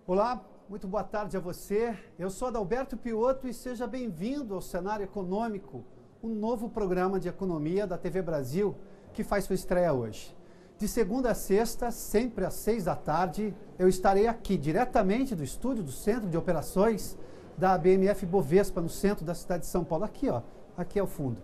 Olá, muito boa tarde a você. Eu sou Adalberto Piotto e seja bem-vindo ao Cenário Econômico, um novo programa de economia da TV Brasil que faz sua estreia hoje. De segunda a sexta, sempre às 6 da tarde, eu estarei aqui diretamente do estúdio do Centro de Operações da BMF Bovespa, no centro da cidade de São Paulo. Aqui, ó, aqui ao fundo.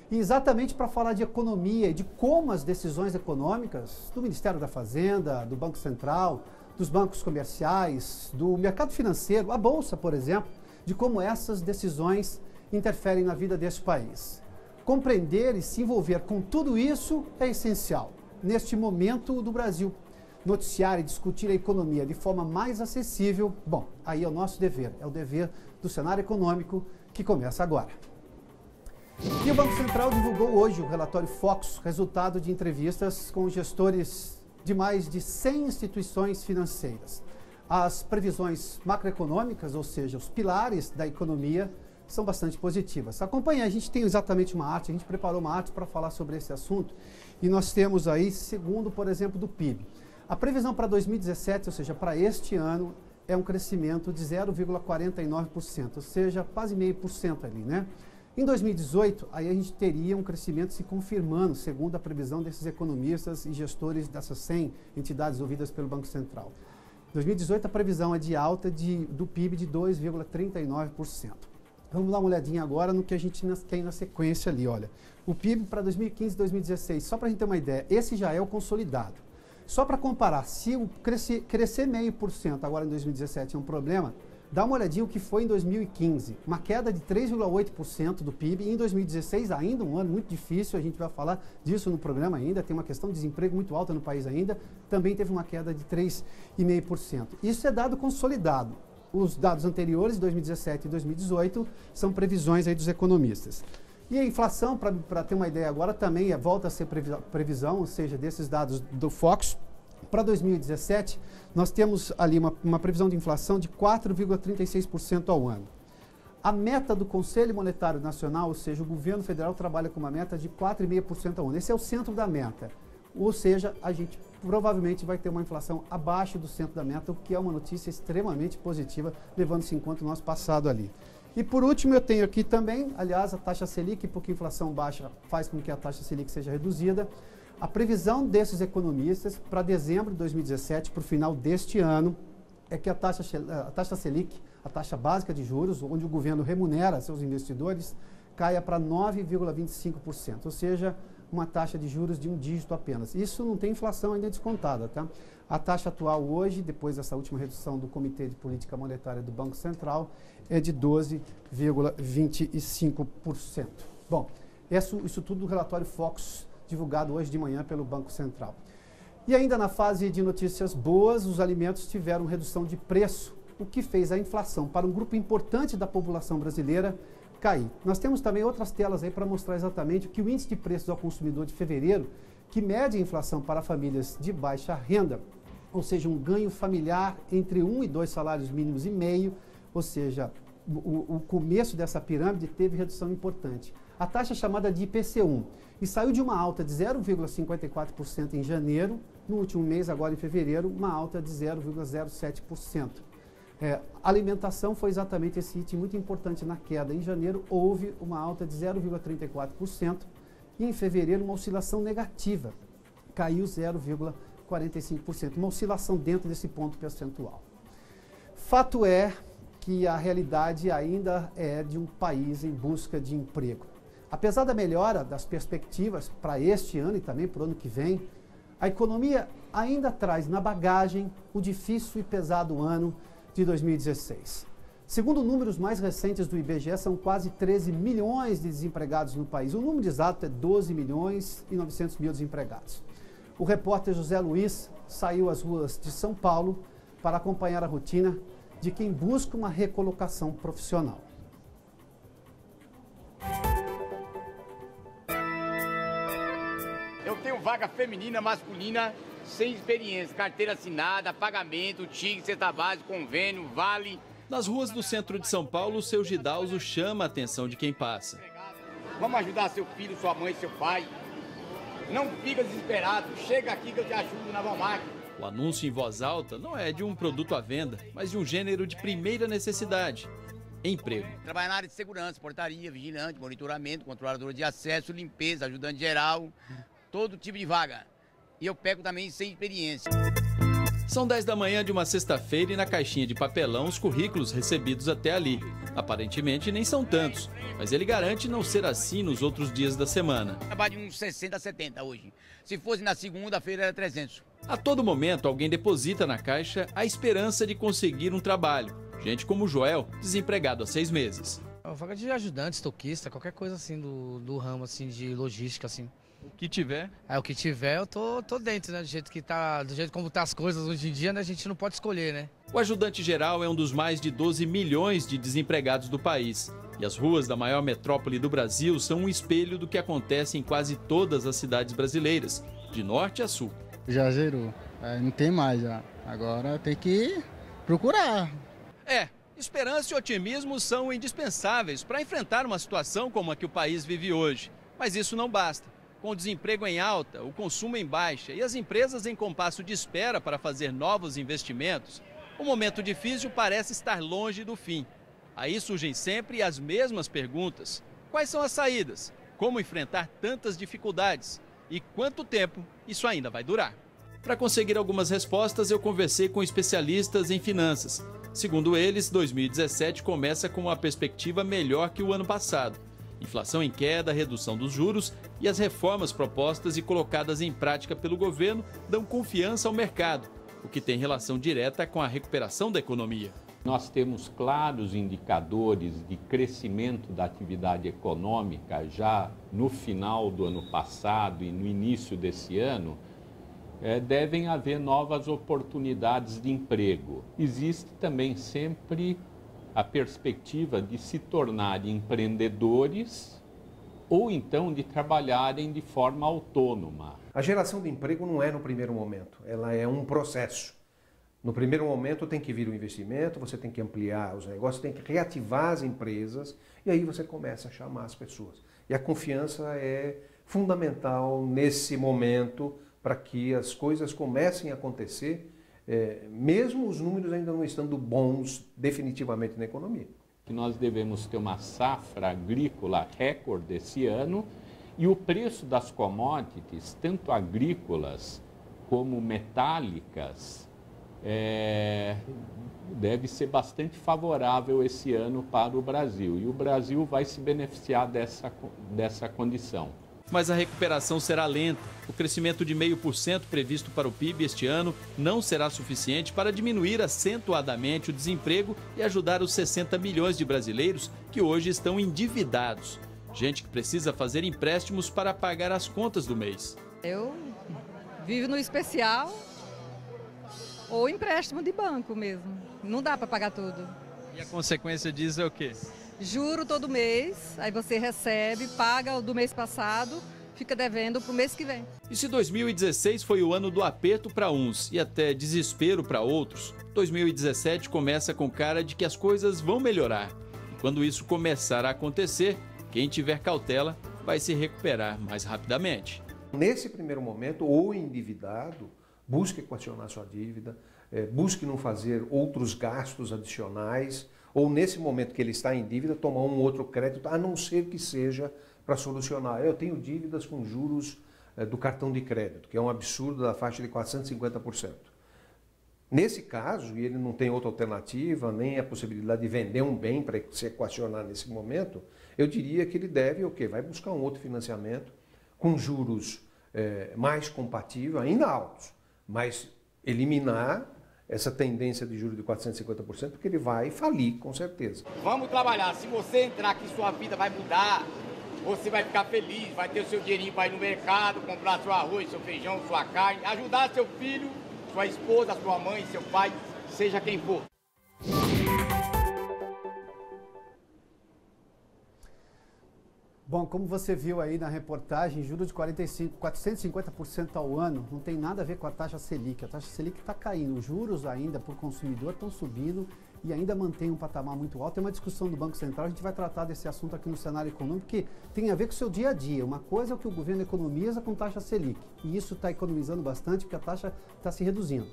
E exatamente para falar de economia e de como as decisões econômicas do Ministério da Fazenda, do Banco Central, dos bancos comerciais, do mercado financeiro, a Bolsa, por exemplo, de como essas decisões interferem na vida deste país. Compreender e se envolver com tudo isso é essencial neste momento do Brasil. Noticiar e discutir a economia de forma mais acessível, bom, aí é o nosso dever, é o dever do cenário econômico que começa agora. E o Banco Central divulgou hoje o relatório Focus, resultado de entrevistas com gestores de mais de 100 instituições financeiras. As previsões macroeconômicas, ou seja, os pilares da economia, são bastante positivas. Acompanhe, a gente tem exatamente uma arte, a gente preparou uma arte para falar sobre esse assunto e nós temos aí, segundo, por exemplo, do PIB. A previsão para 2017, ou seja, para este ano, é um crescimento de 0,49%, ou seja, quase 0,5% ali, né? Em 2018, aí a gente teria um crescimento se confirmando, segundo a previsão desses economistas e gestores dessas 100 entidades ouvidas pelo Banco Central. Em 2018, a previsão é de alta do PIB de 2,39%. Vamos dar uma olhadinha agora no que a gente tem na sequência ali, olha. O PIB para 2015 e 2016, só para a gente ter uma ideia, esse já é o consolidado. Só para comparar, se o crescer 0,5% agora em 2017 é um problema, dá uma olhadinha o que foi em 2015, uma queda de 3,8% do PIB, e em 2016 ainda um ano muito difícil, a gente vai falar disso no programa ainda, tem uma questão de desemprego muito alta no país ainda, também teve uma queda de 3,5%. Isso é dado consolidado. Os dados anteriores, 2017 e 2018, são previsões aí dos economistas. E a inflação, para ter uma ideia agora, também volta a ser previsão, ou seja, desses dados do Focus. Para 2017, nós temos ali uma previsão de inflação de 4,36% ao ano. A meta do Conselho Monetário Nacional, ou seja, o governo federal trabalha com uma meta de 4,5% ao ano. Esse é o centro da meta. Ou seja, a gente provavelmente vai ter uma inflação abaixo do centro da meta, o que é uma notícia extremamente positiva, levando-se em conta o nosso passado ali. E por último, eu tenho aqui também, aliás, a taxa Selic, porque a inflação baixa faz com que a taxa Selic seja reduzida. A previsão desses economistas para dezembro de 2017, para o final deste ano, é que a taxa Selic, a taxa básica de juros, onde o governo remunera seus investidores, caia para 9,25%, ou seja, uma taxa de juros de um dígito apenas. Isso não tem inflação ainda descontada, tá? A taxa atual hoje, depois dessa última redução do Comitê de Política Monetária do Banco Central, é de 12,25%. Bom, isso tudo do relatório Focus, divulgado hoje de manhã pelo Banco Central. E ainda na fase de notícias boas, os alimentos tiveram redução de preço, o que fez a inflação para um grupo importante da população brasileira cair. Nós temos também outras telas aí para mostrar exatamente que o índice de preços ao consumidor de fevereiro, que mede a inflação para famílias de baixa renda, ou seja, um ganho familiar entre 1 e 2 salários mínimos e meio, ou seja, o começo dessa pirâmide teve redução importante. A taxa chamada de IPC1, e saiu de uma alta de 0,54% em janeiro, no último mês, agora em fevereiro, uma alta de 0,07%. Alimentação foi exatamente esse item muito importante na queda. Em janeiro houve uma alta de 0,34% e em fevereiro uma oscilação negativa, caiu 0,45%, uma oscilação dentro desse ponto percentual. Fato é que a realidade ainda é de um país em busca de emprego. Apesar da melhora das perspectivas para este ano e também para o ano que vem, a economia ainda traz na bagagem o difícil e pesado ano de 2016. Segundo números mais recentes do IBGE, são quase 13 milhões de desempregados no país. O número exato é 12 milhões e 900 mil desempregados. O repórter José Luiz saiu às ruas de São Paulo para acompanhar a rotina de quem busca uma recolocação profissional. Eu tenho vaga feminina, masculina, sem experiência, carteira assinada, pagamento, TIG, cesta básica, convênio, vale. Nas ruas do centro de São Paulo, o seu Gidalzo chama a atenção de quem passa. Vamos ajudar seu filho, sua mãe, seu pai. Não fica desesperado, chega aqui que eu te ajudo na Walmart. O anúncio em voz alta não é de um produto à venda, mas de um gênero de primeira necessidade: emprego. Trabalhar na área de segurança, portaria, vigilante, monitoramento, controlador de acesso, limpeza, ajudante geral, todo tipo de vaga. E eu pego também sem experiência. São 10 da manhã de uma sexta-feira e na caixinha de papelão os currículos recebidos até ali. Aparentemente nem são tantos, mas ele garante não ser assim nos outros dias da semana. Trabalho de uns 60 a 70 hoje. Se fosse na segunda-feira era 300. A todo momento alguém deposita na caixa a esperança de conseguir um trabalho. Gente como o Joel, desempregado há 6 meses. É uma vaga de ajudante, estoquista, qualquer coisa assim do ramo assim, de logística assim. O que tiver? O que tiver, eu tô dentro, né? Do jeito como tá as coisas hoje em dia, né? A gente não pode escolher, né? O ajudante geral é um dos mais de 12 milhões de desempregados do país. E as ruas da maior metrópole do Brasil são um espelho do que acontece em quase todas as cidades brasileiras, de norte a sul. Já zerou, não tem mais já. Agora tem que procurar. Esperança e otimismo são indispensáveis para enfrentar uma situação como a que o país vive hoje. Mas isso não basta. Com o desemprego em alta, o consumo em baixa e as empresas em compasso de espera para fazer novos investimentos, o momento difícil parece estar longe do fim. Aí surgem sempre as mesmas perguntas: quais são as saídas? Como enfrentar tantas dificuldades? E quanto tempo isso ainda vai durar? Para conseguir algumas respostas, eu conversei com especialistas em finanças. Segundo eles, 2017 começa com uma perspectiva melhor que o ano passado. Inflação em queda, redução dos juros e as reformas propostas e colocadas em prática pelo governo dão confiança ao mercado, o que tem relação direta com a recuperação da economia. Nós temos claros indicadores de crescimento da atividade econômica já no final do ano passado e no início desse ano. Devem haver novas oportunidades de emprego. Existe também sempre a perspectiva de se tornarem empreendedores ou então de trabalharem de forma autônoma. A geração de emprego não é no primeiro momento, ela é um processo. No primeiro momento tem que vir o investimento, você tem que ampliar os negócios, tem que reativar as empresas e aí você começa a chamar as pessoas. E a confiança é fundamental nesse momento para que as coisas comecem a acontecer, mesmo os números ainda não estando bons definitivamente na economia. Nós devemos ter uma safra agrícola recorde esse ano e o preço das commodities, tanto agrícolas como metálicas, deve ser bastante favorável esse ano para o Brasil. E o Brasil vai se beneficiar dessa condição. Mas a recuperação será lenta. O crescimento de 0,5% previsto para o PIB este ano não será suficiente para diminuir acentuadamente o desemprego e ajudar os 60 milhões de brasileiros que hoje estão endividados. Gente que precisa fazer empréstimos para pagar as contas do mês. Eu vivo no especial ou empréstimo de banco mesmo. Não dá para pagar tudo. E a consequência disso é o quê? Juro todo mês, aí você recebe, paga o do mês passado, fica devendo para o mês que vem. E se 2016 foi o ano do aperto para uns e até desespero para outros, 2017 começa com cara de que as coisas vão melhorar. E quando isso começar a acontecer, quem tiver cautela vai se recuperar mais rapidamente. Nesse primeiro momento, o endividado busque equacionar sua dívida, busque não fazer outros gastos adicionais, ou nesse momento que ele está em dívida, tomar um outro crédito, a não ser que seja para solucionar. Eu tenho dívidas com juros do cartão de crédito, que é um absurdo da faixa de 450%. Nesse caso, e ele não tem outra alternativa, nem a possibilidade de vender um bem para se equacionar nesse momento, eu diria que ele deve o quê? Vai buscar um outro financiamento com juros mais compatíveis, ainda altos, mas eliminar essa tendência de juros de 450%, porque ele vai falir, com certeza. Vamos trabalhar. Se você entrar aqui, sua vida vai mudar. Você vai ficar feliz, vai ter o seu dinheirinho para ir no mercado, comprar seu arroz, seu feijão, sua carne, ajudar seu filho, sua esposa, sua mãe, seu pai, seja quem for. Bom, Bom, como você viu aí na reportagem, juros de 450% ao ano não tem nada a ver com a taxa Selic. A taxa Selic está caindo, os juros ainda por consumidor estão subindo e ainda mantém um patamar muito alto. Tem uma discussão do Banco Central, a gente vai tratar desse assunto aqui no cenário econômico, que tem a ver com o seu dia a dia. Uma coisa é o que o governo economiza com taxa Selic, e isso está economizando bastante porque a taxa está se reduzindo.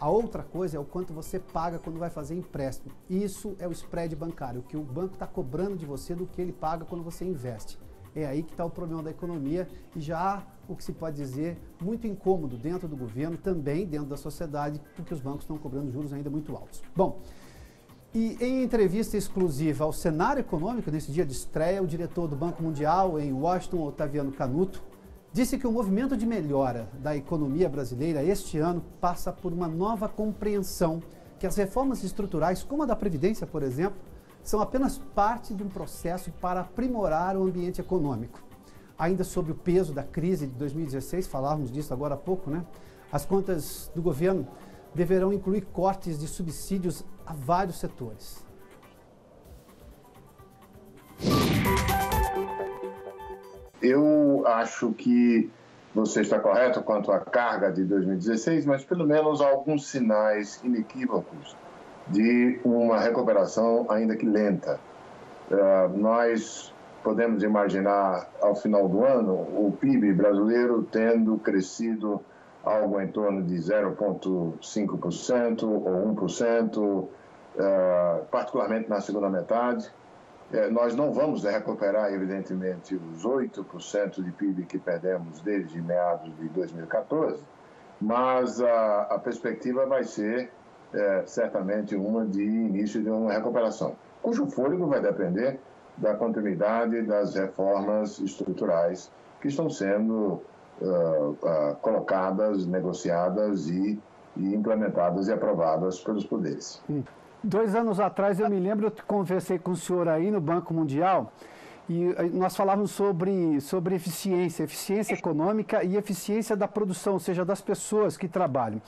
A outra coisa é o quanto você paga quando vai fazer empréstimo. Isso é o spread bancário, o que o banco está cobrando de você do que ele paga quando você investe. É aí que está o problema da economia e já há, o que se pode dizer, muito incômodo dentro do governo, também dentro da sociedade, porque os bancos estão cobrando juros ainda muito altos. Bom, e em entrevista exclusiva ao Cenário Econômico, nesse dia de estreia, o diretor do Banco Mundial em Washington, Otaviano Canuto, disse que o movimento de melhora da economia brasileira este ano passa por uma nova compreensão que as reformas estruturais, como a da Previdência, por exemplo, são apenas parte de um processo para aprimorar o ambiente econômico. Ainda sob o peso da crise de 2016, falávamos disso agora há pouco, né? As contas do governo deverão incluir cortes de subsídios a vários setores. Eu acho que você está correto quanto à carga de 2016, mas pelo menos há alguns sinais inequívocos de uma recuperação ainda que lenta. Nós podemos imaginar ao final do ano o PIB brasileiro tendo crescido algo em torno de 0,5% ou 1%, particularmente na segunda metade. Nós não vamos recuperar, evidentemente, os 8% de PIB que perdemos desde meados de 2014, mas a perspectiva vai ser certamente uma de início de uma recuperação, cujo fôlego vai depender da continuidade das reformas estruturais que estão sendo colocadas, negociadas e implementadas e aprovadas pelos poderes. 2 anos atrás, eu me lembro, eu conversei com o senhor aí no Banco Mundial e nós falávamos sobre eficiência econômica e eficiência da produção, ou seja, das pessoas que trabalham.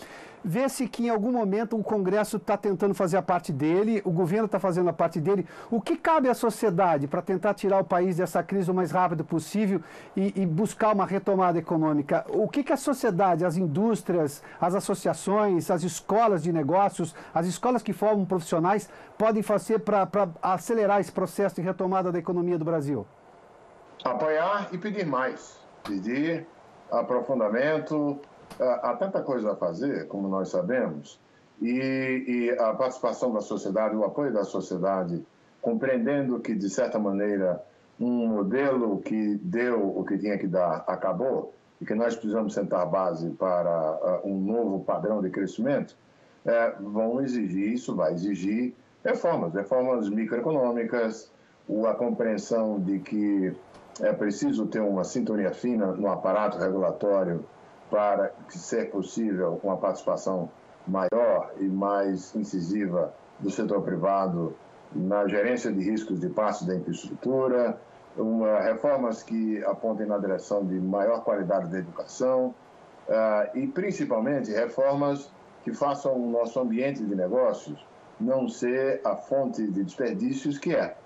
Vê-se que em algum momento o Congresso está tentando fazer a parte dele, o governo está fazendo a parte dele. O que cabe à sociedade para tentar tirar o país dessa crise o mais rápido possível e buscar uma retomada econômica? O que a sociedade, as indústrias, as associações, as escolas de negócios, as escolas que formam profissionais podem fazer para acelerar esse processo de retomada da economia do Brasil? Apoiar e pedir mais. Pedir aprofundamento. Há tanta coisa a fazer, como nós sabemos, e a participação da sociedade, o apoio da sociedade, compreendendo que, de certa maneira, um modelo que deu o que tinha que dar acabou e que nós precisamos sentar base para um novo padrão de crescimento, vão exigir, isso vai exigir reformas microeconômicas, a compreensão de que é preciso ter uma sintonia fina no aparato regulatório para que ser possível uma participação maior e mais incisiva do setor privado na gerência de riscos de parte da infraestrutura, reformas que apontem na direção de maior qualidade da educação e, principalmente, reformas que façam o nosso ambiente de negócios não ser a fonte de desperdícios que é.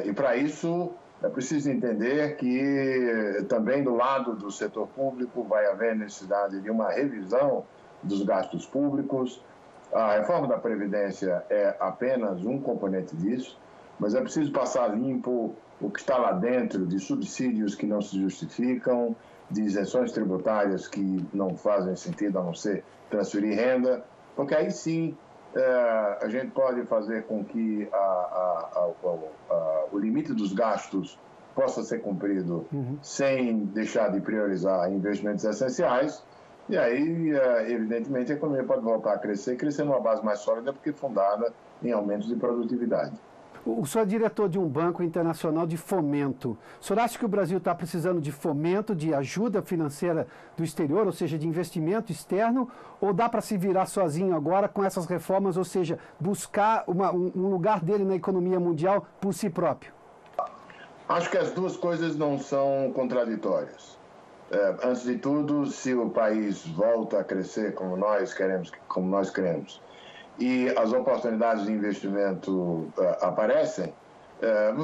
E, para isso, é preciso entender que também do lado do setor público vai haver necessidade de uma revisão dos gastos públicos. A reforma da Previdência é apenas um componente disso, mas é preciso passar limpo o que está lá dentro de subsídios que não se justificam, de isenções tributárias que não fazem sentido a não ser transferir renda, porque aí sim a gente pode fazer com que o limite dos gastos possa ser cumprido sem deixar de priorizar investimentos essenciais, e aí, evidentemente, a economia pode voltar a crescer numa base mais sólida, porque fundada em aumentos de produtividade. O senhor é diretor de um banco internacional de fomento. O senhor acha que o Brasil está precisando de fomento, de ajuda financeira do exterior, ou seja, de investimento externo, ou dá para se virar sozinho agora com essas reformas, ou seja, buscar um lugar dele na economia mundial por si próprio? Acho que as duas coisas não são contraditórias. Antes de tudo, se o país volta a crescer como nós queremos, e as oportunidades de investimento aparecem,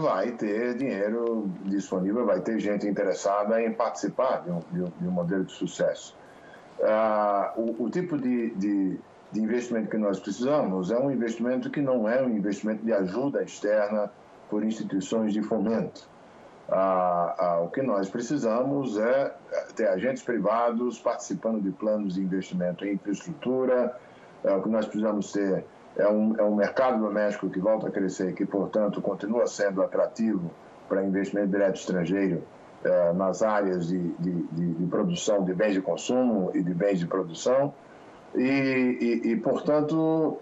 vai ter dinheiro disponível, vai ter gente interessada em participar de um modelo de sucesso. O tipo de investimento que nós precisamos é um investimento que não é um investimento de ajuda externa por instituições de fomento. O que nós precisamos é ter agentes privados participando de planos de investimento em infraestrutura. O que nós precisamos ter é um mercado doméstico que volta a crescer e que, portanto, continua sendo atrativo para investimento direto estrangeiro nas áreas de produção de bens de consumo e de bens de produção. Portanto,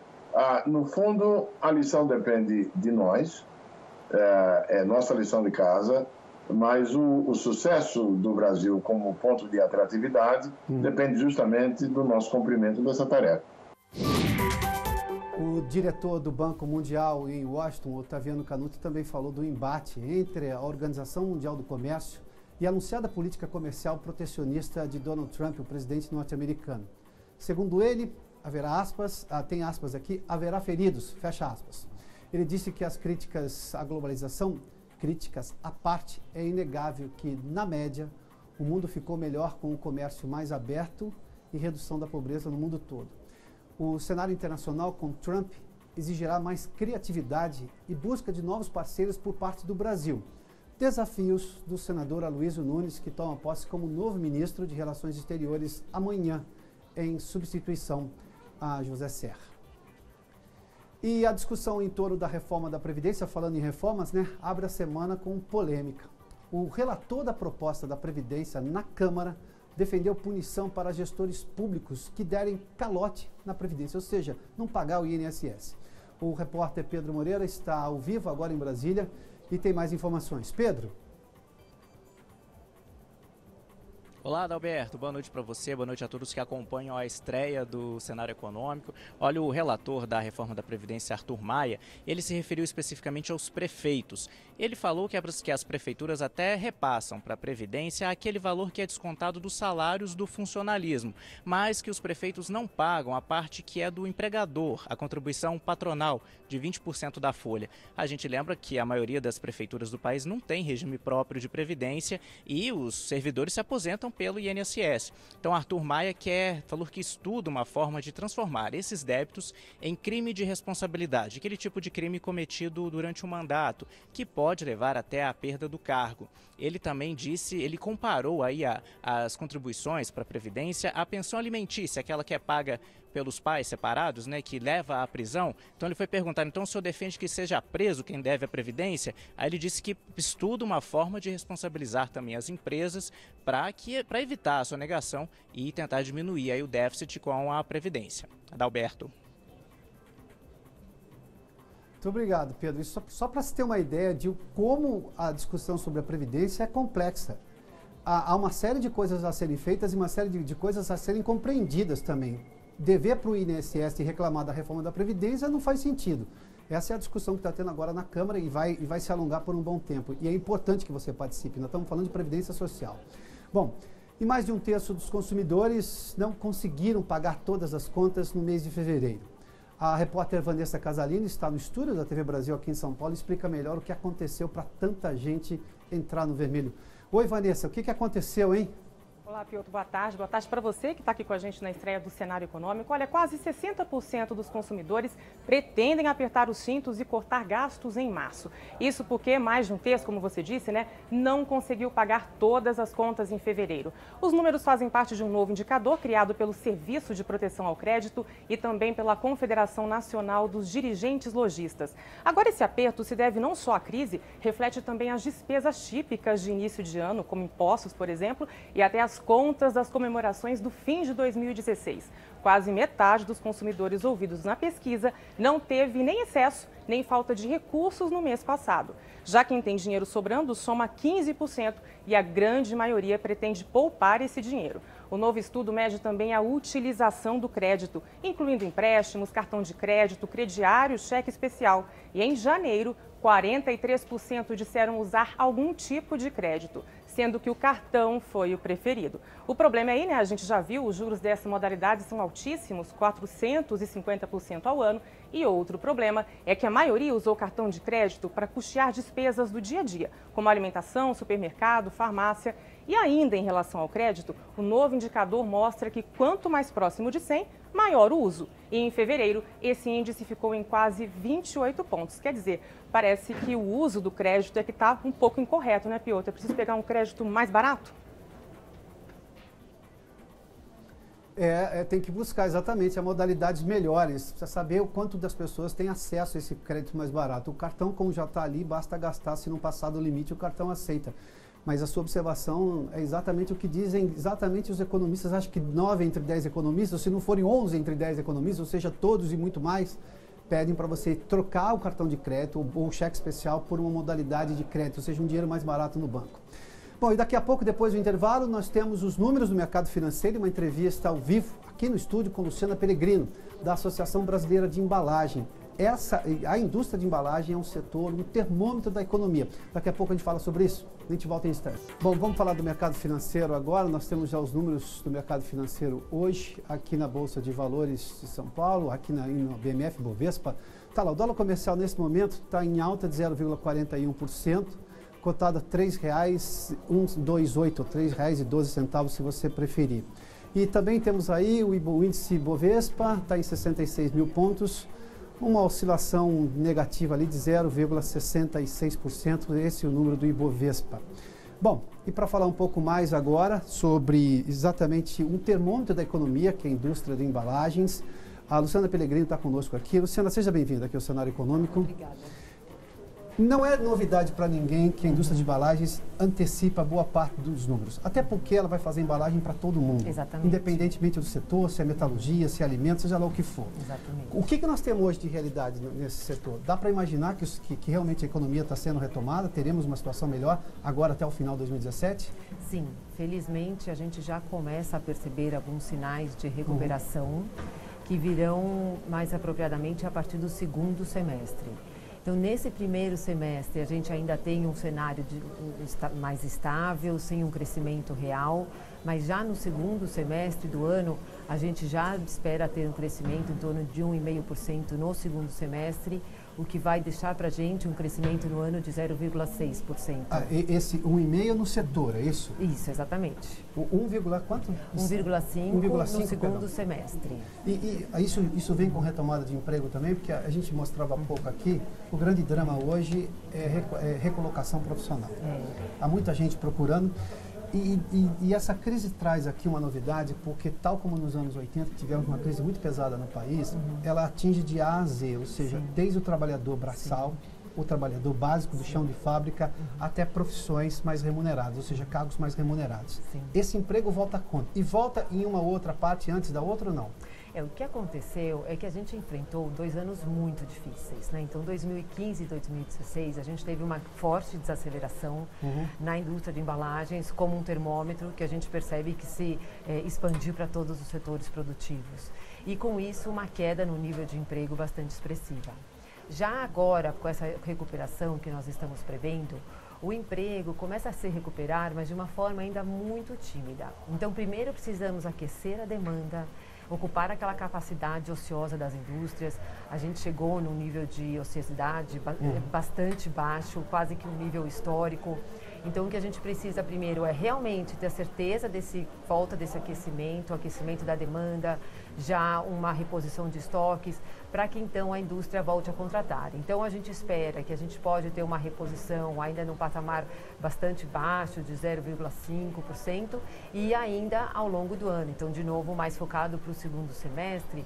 no fundo, a lição depende de nós, é nossa lição de casa, mas o sucesso do Brasil como ponto de atratividade depende justamente do nosso cumprimento dessa tarefa. O diretor do Banco Mundial em Washington, Otaviano Canuto, também falou do embate entre a Organização Mundial do Comércio e a anunciada política comercial protecionista de Donald Trump, o presidente norte-americano. Segundo ele, haverá aspas, tem aspas aqui, haverá feridos, fecha aspas. Ele disse que as críticas à globalização, críticas à parte, é inegável que, na média, o mundo ficou melhor com o comércio mais aberto e redução da pobreza no mundo todo. O cenário internacional com Trump exigirá mais criatividade e busca de novos parceiros por parte do Brasil. Desafios do senador Aloysio Nunes, que toma posse como novo ministro de Relações Exteriores amanhã, em substituição a José Serra. E a discussão em torno da reforma da Previdência, falando em reformas, abre a semana com polêmica. O relator da proposta da Previdência na Câmara defendeu punição para gestores públicos que derem calote na Previdência, ou seja, não pagar o INSS. O repórter Pedro Moreira está ao vivo agora em Brasília e tem mais informações. Pedro? Olá, Adalberto. Boa noite para você, boa noite a todos que acompanham a estreia do cenário econômico. Olha, o relator da reforma da Previdência, Arthur Maia, ele se referiu especificamente aos prefeitos. Ele falou que as prefeituras até repassam para a Previdência aquele valor que é descontado dos salários do funcionalismo, mas que os prefeitos não pagam a parte que é do empregador, a contribuição patronal de 20% da folha. A gente lembra que a maioria das prefeituras do país não tem regime próprio de Previdência e os servidores se aposentam pelo INSS. Então, Arthur Maia falou que estuda uma forma de transformar esses débitos em crime de responsabilidade, aquele tipo de crime cometido durante um mandato, que pode levar até a perda do cargo. Ele também ele comparou aí as contribuições para a Previdência à pensão alimentícia, aquela que é paga pelos pais separados, que leva à prisão. Então ele foi perguntar, então o senhor defende que seja preso quem deve à Previdência? Aí ele disse que estuda uma forma de responsabilizar também as empresas para evitar a sonegação e tentar diminuir aí o déficit com a Previdência. Adalberto. Muito obrigado, Pedro. Isso só para se ter uma ideia de como a discussão sobre a Previdência é complexa. Há uma série de coisas a serem feitas e uma série de coisas a serem compreendidas também. Dever para o INSS reclamar da reforma da Previdência não faz sentido. Essa é a discussão que está tendo agora na Câmara e vai se alongar por um bom tempo. E é importante que você participe. Nós estamos falando de Previdência Social. Bom, e mais de um terço dos consumidores não conseguiram pagar todas as contas no mês de fevereiro. A repórter Vanessa Casalini está no estúdio da TV Brasil aqui em São Paulo e explica melhor o que aconteceu para tanta gente entrar no vermelho. Oi, Vanessa, o que aconteceu, hein? Olá, Piotr, boa tarde. Boa tarde para você que está aqui com a gente na estreia do cenário econômico. Olha, quase 60% dos consumidores pretendem apertar os cintos e cortar gastos em março. Isso porque mais de um terço, como você disse, não conseguiu pagar todas as contas em fevereiro. Os números fazem parte de um novo indicador criado pelo Serviço de Proteção ao Crédito e também pela Confederação Nacional dos Dirigentes Lojistas. Agora, esse aperto se deve não só à crise, reflete também as despesas típicas de início de ano, como impostos, por exemplo, e até as contas das comemorações do fim de 2016. Quase metade dos consumidores ouvidos na pesquisa não teve nem excesso, nem falta de recursos no mês passado. Já quem tem dinheiro sobrando soma 15% e a grande maioria pretende poupar esse dinheiro. O novo estudo mede também a utilização do crédito, incluindo empréstimos, cartão de crédito, crediário, cheque especial. E em janeiro, 43% disseram usar algum tipo de crédito. sendo que o cartão foi o preferido. O problema aí, né, a gente já viu, os juros dessa modalidade são altíssimos, 450% ao ano. E outro problema é que a maioria usou cartão de crédito para custear despesas do dia a dia, como alimentação, supermercado, farmácia. E ainda em relação ao crédito, o novo indicador mostra que quanto mais próximo de 100, maior o uso. E em fevereiro, esse índice ficou em quase 28 pontos. Quer dizer, parece que o uso do crédito é que está um pouco incorreto, né, Piotr? É preciso pegar um crédito mais barato? Tem que buscar exatamente as modalidades melhores, precisa saber o quanto das pessoas têm acesso a esse crédito mais barato. O cartão, como já está ali, basta gastar, se não passar do limite, o cartão aceita. Mas a sua observação é exatamente o que dizem exatamente os economistas. Acho que 9 entre 10 economistas, se não forem 11 entre 10 economistas, ou seja, todos e muito mais, pedem para você trocar o cartão de crédito ou o cheque especial por uma modalidade de crédito, ou seja, um dinheiro mais barato no banco. Bom, e daqui a pouco, depois do intervalo, nós temos os números do mercado financeiro e uma entrevista ao vivo aqui no estúdio com Luciana Pellegrino, da Associação Brasileira de Embalagem. A indústria de embalagem é um setor, um termômetro da economia. Daqui a pouco a gente fala sobre isso. A gente volta em instantes. Bom, vamos falar do mercado financeiro agora. Nós temos já os números do mercado financeiro hoje, aqui na Bolsa de Valores de São Paulo, aqui no BMF Bovespa. Tá lá, o dólar comercial nesse momento está em alta de 0,41%, cotado a R$ 3,128, R$ 3,12, se você preferir. E também temos aí o índice Bovespa, está em 66 mil pontos, uma oscilação negativa ali de 0,66%, esse é o número do Ibovespa. Bom, e para falar um pouco mais agora sobre exatamente um termômetro da economia, que é a indústria de embalagens, a Luciana Pellegrino está conosco aqui. Luciana, seja bem-vinda aqui ao Cenário Econômico. Obrigada. Não é novidade para ninguém que a indústria de embalagens antecipa boa parte dos números, até porque ela vai fazer embalagem para todo mundo, exatamente, independentemente do setor, se é metalurgia, se é alimento, seja lá o que for. Exatamente. O que nós temos hoje de realidade nesse setor? Dá para imaginar que realmente a economia está sendo retomada, teremos uma situação melhor agora até o final de 2017? Sim, felizmente a gente já começa a perceber alguns sinais de recuperação que virão mais apropriadamente a partir do segundo semestre. Então, nesse primeiro semestre, a gente ainda tem um cenário mais estável, sem um crescimento real, mas já no segundo semestre do ano, a gente já espera ter um crescimento em torno de 1,5% no segundo semestre, o que vai deixar para a gente um crescimento no ano de 0,6%. Esse 1,5% no setor, é isso? Isso, exatamente. O 1,quanto? 1,5% no segundo semestre. E isso vem com retomada de emprego também, porque a gente mostrava há pouco aqui, o grande drama hoje é recolocação profissional. Há muita gente procurando. E essa crise traz aqui uma novidade, porque tal como nos anos 80 tivemos uma crise muito pesada no país, ela atinge de A a Z, ou seja, desde o trabalhador braçal, o trabalhador básico do chão de fábrica, até profissões mais remuneradas, ou seja, cargos mais remunerados. Esse emprego volta quando? E volta em uma outra parte antes da outra ou não? O que aconteceu é que a gente enfrentou 2 anos muito difíceis, né? Então, 2015 e 2016, a gente teve uma forte desaceleração na indústria de embalagens, como um termômetro que a gente percebe que se expandiu para todos os setores produtivos. E, com isso, uma queda no nível de emprego bastante expressiva. Já agora, com essa recuperação que nós estamos prevendo, o emprego começa a se recuperar, mas de uma forma ainda muito tímida. Então, primeiro precisamos aquecer a demanda, ocupar aquela capacidade ociosa das indústrias. A gente chegou num nível de ociosidade bastante baixo, quase que um nível histórico. Então, o que a gente precisa primeiro é realmente ter a certeza volta desse aquecimento da demanda, já uma reposição de estoques, para que então a indústria volte a contratar. Então, a gente espera que a gente pode ter uma reposição ainda num patamar bastante baixo, de 0,5%, e ainda ao longo do ano. Então, de novo, mais focado para o segundo semestre,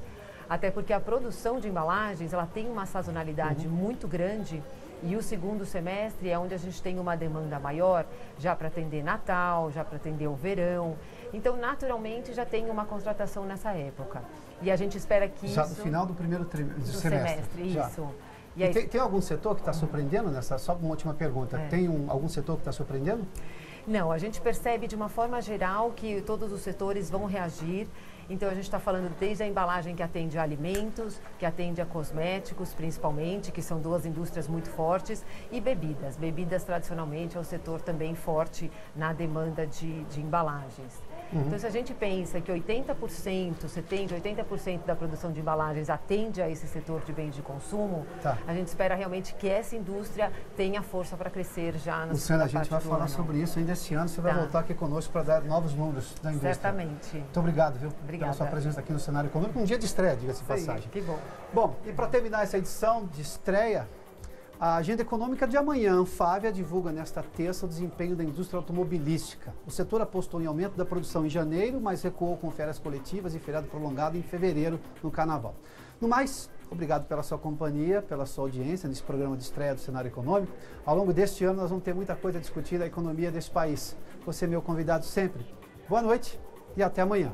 até porque a produção de embalagens ela tem uma sazonalidade muito grande. E o segundo semestre é onde a gente tem uma demanda maior, já para atender Natal, já para atender o verão. Então, naturalmente, já tem uma contratação nessa época. E a gente espera que já no final do primeiro semestre. Já. Isso. E aí, tem algum setor que está surpreendendo nessa? Só uma última pergunta. Tem algum setor que está surpreendendo? Não, a gente percebe de uma forma geral que todos os setores vão reagir Então a gente está falando desde a embalagem que atende a alimentos, que atende a cosméticos principalmente, que são duas indústrias muito fortes, e bebidas. Bebidas tradicionalmente é um setor também forte na demanda de embalagens. Então, se a gente pensa que 80%, 80% da produção de embalagens atende a esse setor de bens de consumo, a gente espera realmente que essa indústria tenha força para crescer já na Luciana, a gente vai falar sobre isso ainda esse ano. Você vai voltar aqui conosco para dar novos números da indústria. Certamente. Muito obrigado, viu? Obrigada. Pela sua presença aqui no Cenário Econômico. Um dia de estreia, diga-se de passagem. Que bom. Bom, e para terminar essa edição de estreia, a agenda econômica de amanhã, a Anfávia divulga nesta terça o desempenho da indústria automobilística. O setor apostou em aumento da produção em janeiro, mas recuou com férias coletivas e feriado prolongado em fevereiro no Carnaval. No mais, obrigado pela sua companhia, pela sua audiência nesse programa de estreia do Cenário Econômico. Ao longo deste ano nós vamos ter muita coisa a discutir da economia desse país. Você é meu convidado sempre. Boa noite e até amanhã.